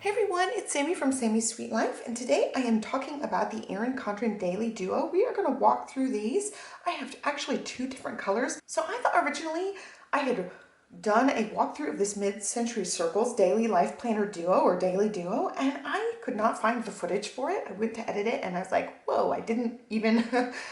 Hey everyone, it's Sami from Sami's Sweet Life, and today I am talking about the Erin Condren Daily Duo. We are going to walk through these. I have actually two different colors. So I thought originally I had done a walkthrough of this Mid-Century Circles Daily Life Planner Duo or Daily Duo, and I could not find the footage for it. I went to edit it and I was like, whoa, I didn't even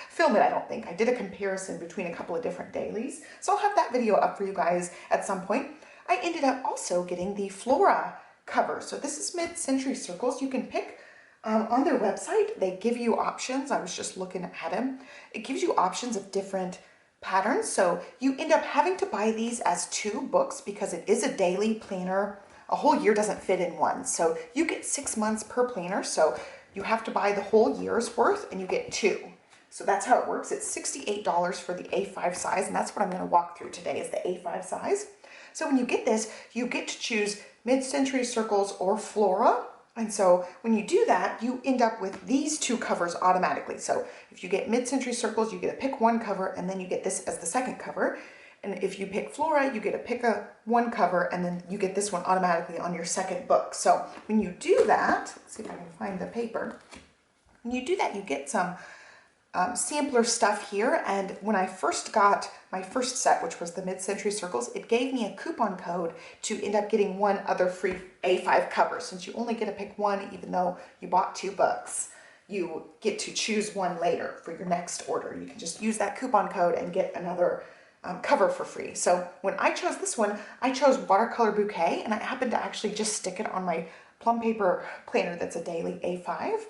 film it, I don't think. I did a comparison between a couple of different dailies. So I'll have that video up for you guys at some point. I ended up also getting the Flora cover. So this is Mid-Century Circles. You can pick on their website. They give you options. I was just looking at them. It gives you options of different patterns. So you end up having to buy these as two books because it is a daily planner. A whole year doesn't fit in one. So you get 6 months per planner. So you have to buy the whole year's worth and you get two. So that's how it works. It's $68 for the A5 size, and that's what I'm going to walk through today is the A5 size. So when you get this, you get to choose Mid-Century Circles or Flora. And so when you do that, you end up with these two covers automatically. So if you get Mid-Century Circles, you get to pick one cover, and then you get this as the second cover. And if you pick Flora, you get to pick one cover, and then you get this one automatically on your second book. So when you do that, let's see if I can find the paper. When you do that, you get some sampler stuff here, and when I first got my first set, which was the Mid-Century Circles, it gave me a coupon code to end up getting one other free A5 cover. Since you only get to pick one, even though you bought two books, you get to choose one later for your next order. You can just use that coupon code and get another cover for free. So when I chose this one, I chose Watercolor Bouquet, and I happened to actually just stick it on my plum paper planner that's a daily A5.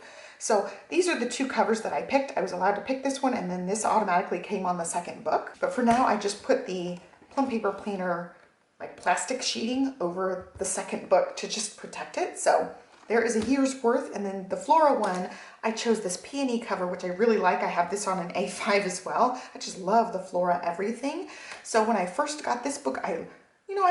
So these are the two covers that I picked. I was allowed to pick this one, and then this automatically came on the second book. But for now, I just put the plum paper planner like plastic sheeting over the second book to just protect it. So there is a year's worth. And then the Flora one, I chose this peony cover, which I really like. I have this on an A5 as well. I just love the Flora everything. So when I first got this book, I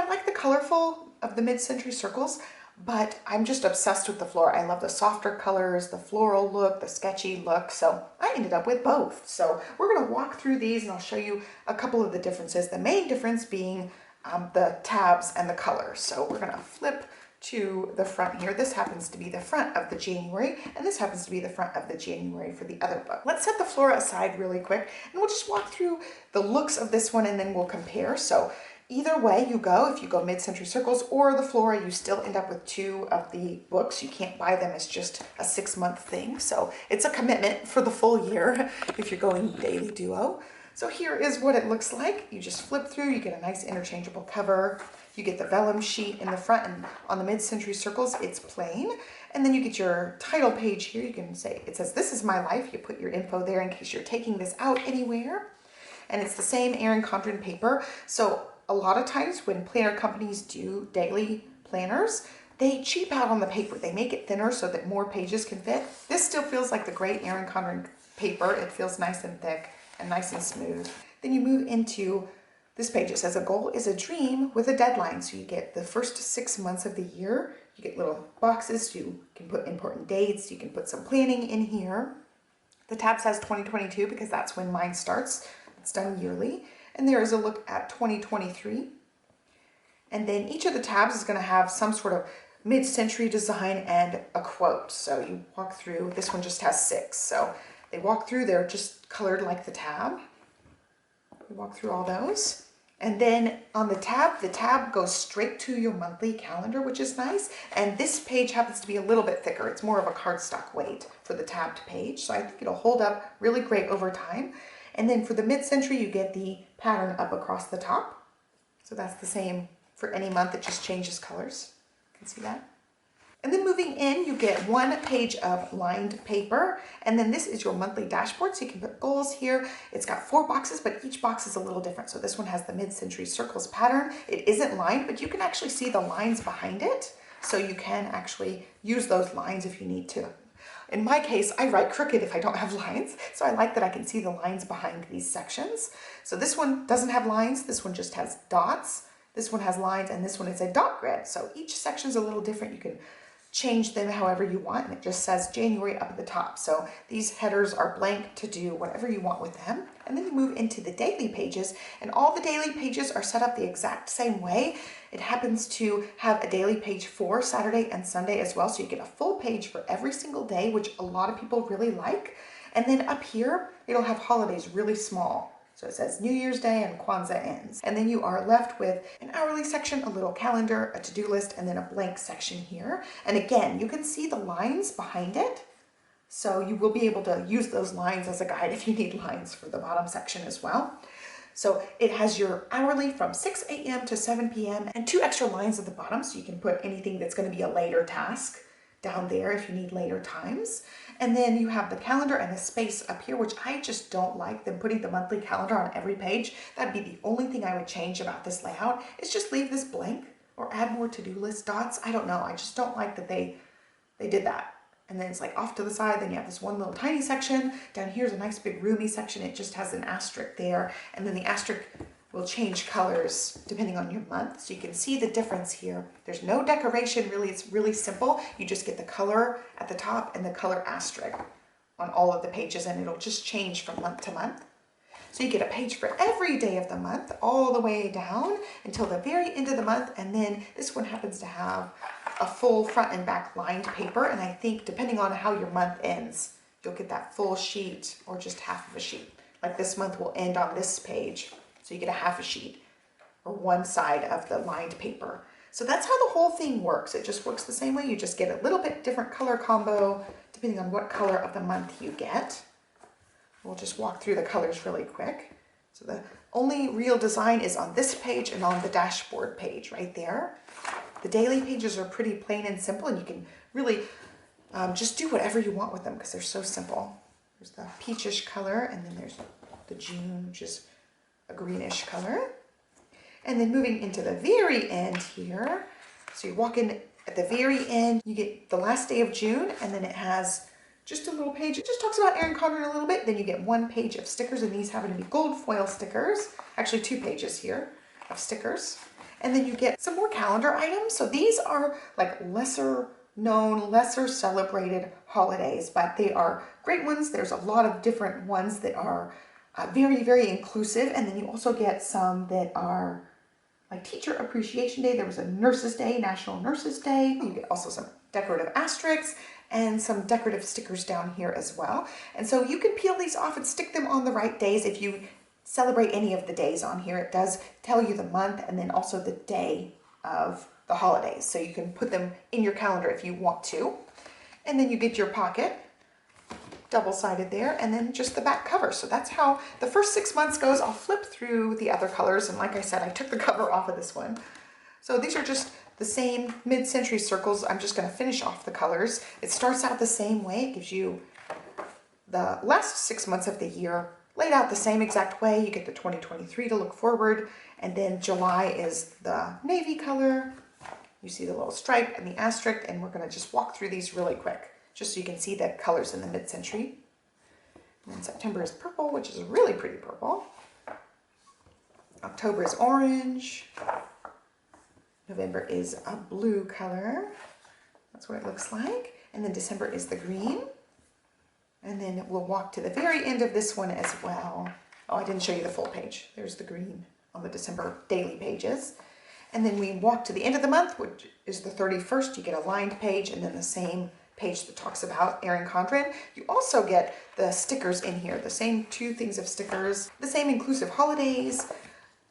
like the colorful of the Mid-Century Circles, but I'm just obsessed with the Flora. I love the softer colors, the floral look, the sketchy look. So I ended up with both. So we're going to walk through these and I'll show you a couple of the differences. The main difference being the tabs and the colors. So we're going to flip to the front here. This happens to be the front of the January, and this happens to be the front of the January for the other book. Let's set the Flora aside really quick, and we'll just walk through the looks of this one and then we'll compare. So either way you go, if you go Mid-Century Circles or the Flora, you still end up with two of the books. You can't buy them as just a 6-month thing. So it's a commitment for the full year if you're going Daily Duo. So here is what it looks like. You just flip through, you get a nice interchangeable cover. You get the vellum sheet in the front, and on the Mid-Century Circles, it's plain. And then you get your title page here. You can say, it says, "This is my life." You put your info there in case you're taking this out anywhere. And it's the same Erin Condren paper. So a lot of times when planner companies do daily planners, they cheap out on the paper. They make it thinner so that more pages can fit. This still feels like the great Erin Condren paper. It feels nice and thick and nice and smooth. Then you move into this page. It says, "A goal is a dream with a deadline." So you get the first 6 months of the year. You get little boxes. You can put important dates. You can put some planning in here. The tab says 2022 because that's when mine starts. It's done yearly. And there is a look at 2023. And then each of the tabs is going to have some sort of mid-century design and a quote. So you walk through. This one just has 6. So they walk through. They're just colored like the tab. You walk through all those. And then on the tab goes straight to your monthly calendar, which is nice. And this page happens to be a little bit thicker. It's more of a cardstock weight for the tabbed page. So I think it'll hold up really great over time. And then for the mid-century, you get the pattern up across the top. So that's the same for any month. It just changes colors. You can see that. And then moving in, you get one page of lined paper. And then this is your monthly dashboard. So you can put goals here. It's got 4 boxes, but each box is a little different. So this one has the Mid-Century Circles pattern. It isn't lined, but you can actually see the lines behind it. So you can actually use those lines if you need to. In my case, I write crooked if I don't have lines. So I like that I can see the lines behind these sections. So this one doesn't have lines. This one just has dots. This one has lines, and this one is a dot grid. So each section is a little different. You can change them however you want, and it just says January up at the top. So these headers are blank to do whatever you want with them. And then you move into the daily pages, and all the daily pages are set up the exact same way. It happens to have a daily page for Saturday and Sunday as well, so you get a full page for every single day, which a lot of people really like. And then up here, it'll have holidays really small. So it says New Year's Day and Kwanzaa ends. And then you are left with an hourly section, a little calendar, a to-do list, and then a blank section here. And again, you can see the lines behind it. So you will be able to use those lines as a guide if you need lines for the bottom section as well. So it has your hourly from 6 a.m. to 7 p.m. and 2 extra lines at the bottom, so you can put anything that's going to be a later task down there if you need later times. And then you have the calendar and a space up here, which I just don't like them putting the monthly calendar on every page. That'd be the only thing I would change about this layout, is just leave this blank or add more to-do list dots. I don't know, I just don't like that they did that. And then it's like off to the side, then you have this one little tiny section. Down here's a nice big roomy section. It just has an asterisk there. And then the asterisk will change colors depending on your month. So you can see the difference here. There's no decoration really, it's really simple. You just get the color at the top and the color asterisk on all of the pages, and it'll just change from month to month. So you get a page for every day of the month all the way down until the very end of the month. And then this one happens to have a full front and back lined paper. And I think depending on how your month ends, you'll get that full sheet or just half of a sheet. Like this month will end on this page. So you get a half a sheet or one side of the lined paper. So that's how the whole thing works. It just works the same way. You just get a little bit different color combo depending on what color of the month you get. We'll just walk through the colors really quick. So the only real design is on this page and on the dashboard page right there. The daily pages are pretty plain and simple, and you can really just do whatever you want with them because they're so simple. There's the peachish color, and then there's the June, which is a greenish color. And then moving into the very end here, so you walk in at the very end, you get the last day of June, and then it has just a little page. It just talks about Erin Condren a little bit. Then you get one page of stickers, and these happen to be gold foil stickers. Actually 2 pages here of stickers. And then you get some more calendar items. So these are like lesser known, lesser celebrated holidays, but they are great ones. There's a lot of different ones that are very, very inclusive. And then you also get some that are like Teacher Appreciation Day. There was a Nurses Day, National Nurses Day. You get also some decorative asterisks and some decorative stickers down here as well. And so you can peel these off and stick them on the right days if you celebrate any of the days on here. It does tell you the month and then also the day of the holidays. So you can put them in your calendar if you want to. And then you get your pocket, double-sided there, and then just the back cover. So that's how the first 6 months goes. I'll flip through the other colors, and like I said, I took the cover off of this one. So these are just the same Mid-Century Circles. I'm just going to finish off the colors. It starts out the same way. It gives you the last 6 months of the year laid out the same exact way. You get the 2023 to look forward, and then July is the navy color. You see the little stripe and the asterisk, and we're going to just walk through these really quick, just so you can see the colors in the mid-century. And then September is purple, which is a really pretty purple. October is orange. November is a blue color. That's what it looks like. And then December is the green. And then we'll walk to the very end of this one as well. Oh, I didn't show you the full page. There's the green on the December daily pages. And then we walk to the end of the month, which is the 31st. You get a lined page and then the same page that talks about Erin Condren. You also get the stickers in here, the same 2 things of stickers, the same inclusive holidays,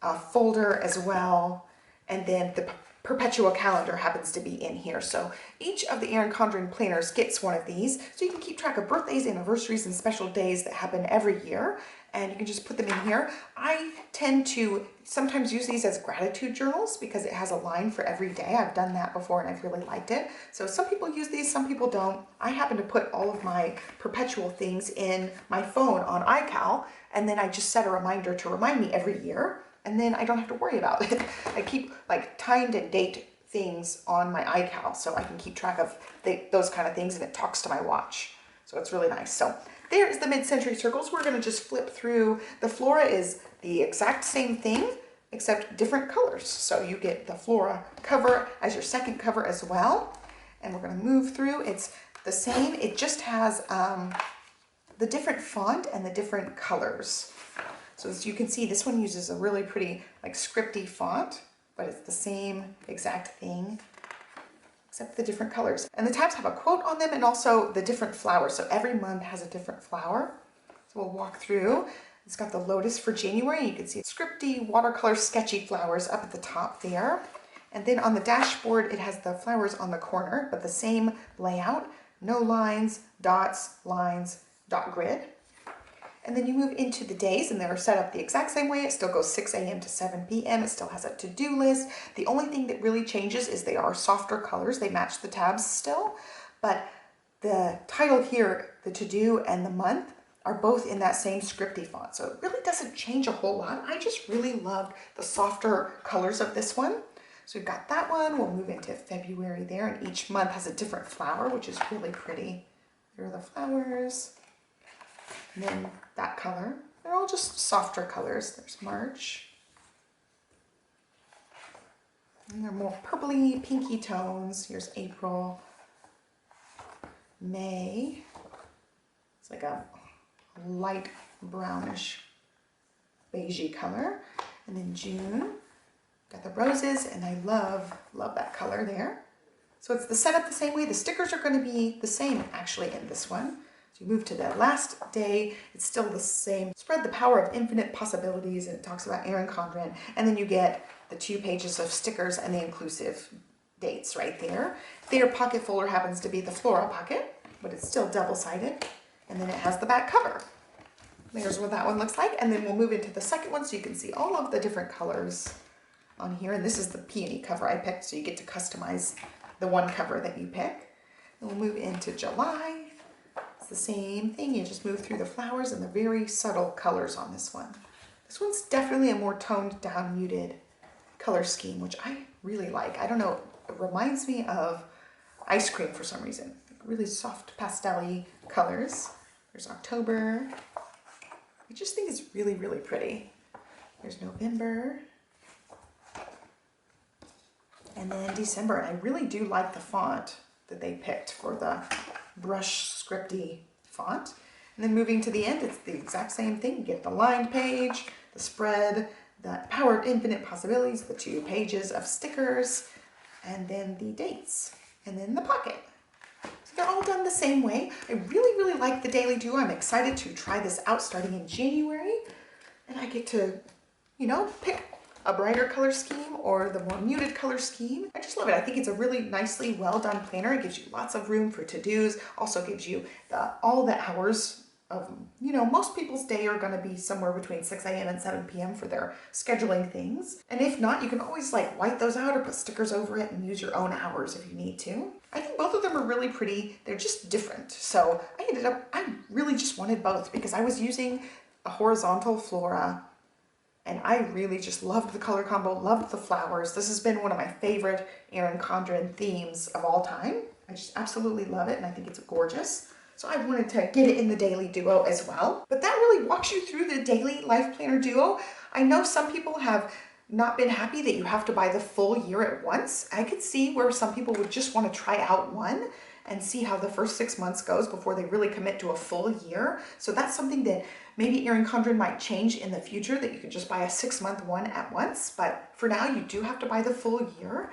a folder as well, and then the perpetual calendar happens to be in here. So each of the Erin Condren planners gets one of these, so you can keep track of birthdays, anniversaries, and special days that happen every year, and you can just put them in here. I tend to sometimes use these as gratitude journals because it has a line for every day. I've done that before and I've really liked it. So some people use these, some people don't. I happen to put all of my perpetual things in my phone on iCal, and then I just set a reminder to remind me every year, and then I don't have to worry about it. I keep like timed and date things on my iCal so I can keep track of those kind of things, and it talks to my watch. So it's really nice. So there's the Mid-Century Circles. We're going to just flip through. The Flora is the exact same thing except different colors. So you get the Flora cover as your second cover as well. and we're going to move through. It's the same, it just has the different font and the different colors. So as you can see, this one uses a really pretty like scripty font, but it's the same exact thing, except the different colors. And the tabs have a quote on them and also the different flowers. So every month has a different flower. So we'll walk through. It's got the lotus for January. You can see scripty, watercolor, sketchy flowers up at the top there. And then on the dashboard, it has the flowers on the corner, but the same layout. No lines, dots, lines, dot grid. And then you move into the days and they're set up the exact same way. It still goes 6 a.m. to 7 p.m. It still has a to-do list. The only thing that really changes is they are softer colors. They match the tabs still, but the title here, the to-do and the month, are both in that same scripty font. So it really doesn't change a whole lot. I just really loved the softer colors of this one. So we've got that one. We'll move into February there, and each month has a different flower, which is really pretty. There are the flowers. And then that color. They're all just softer colors. There's March. And they're more purpley, pinky tones. Here's April. May. It's like a light brownish beigey color. And then June. Got the roses, and I love that color there. So it's set up the same way. The stickers are going to be the same actually in this one. So you move to the last day, it's still the same. Spread the power of infinite possibilities, and it talks about Erin Condren. And then you get the 2 pages of stickers and the inclusive dates right there. Their pocket folder happens to be the Flora pocket, but it's still double-sided. And then it has the back cover. There's what that one looks like. And then we'll move into the second one so you can see all of the different colors on here. And this is the peony cover I picked, so you get to customize the one cover that you pick. And we'll move into July. It's the same thing. You just move through the flowers and the very subtle colors on this one. This one's definitely a more toned down, muted color scheme, which I really like. I don't know, it reminds me of ice cream for some reason. Really soft pastel-y colors. There's October. I just think it's really, really pretty. There's November. And then December. And I really do like the font that they picked for the brush scripty font. And then moving to the end, it's the exact same thing. You get the lined page, the spread, the power of infinite possibilities, the 2 pages of stickers, and then the dates, and then the pocket. So they're all done the same way. I really, really like the Daily Duo. I'm excited to try this out starting in January. And I get to, you know, pick a brighter color scheme or the more muted color scheme. I just love it. I think it's a really nicely well done planner. It gives you lots of room for to-dos. Also gives you all the hours of, you know, most people's day are going to be somewhere between 6 a.m. and 7 p.m. for their scheduling things. And if not, you can always like white those out or put stickers over it and use your own hours if you need to. I think both of them are really pretty. They're just different. So I really just wanted both because I was using a horizontal Flora and I really just loved the color combo, loved the flowers. This has been one of my favorite Erin Condren themes of all time. I just absolutely love it and I think it's gorgeous. So I wanted to get it in the Daily Duo as well. But that really walks you through the Daily Life Planner Duo. I know some people have not been happy that you have to buy the full year at once. I could see where some people would just want to try out one and see how the first 6 months goes before they really commit to a full year. So that's something that maybe Erin Condren might change in the future, that you could just buy a 6-month one at once. But for now, you do have to buy the full year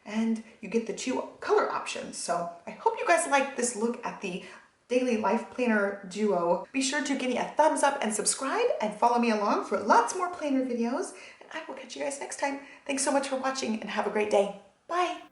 and you get the 2 color options. So I hope you guys like this look at the Daily Life Planner Duo. Be sure to give me a thumbs up and subscribe and follow me along for lots more planner videos. And I will catch you guys next time. Thanks so much for watching and have a great day. Bye.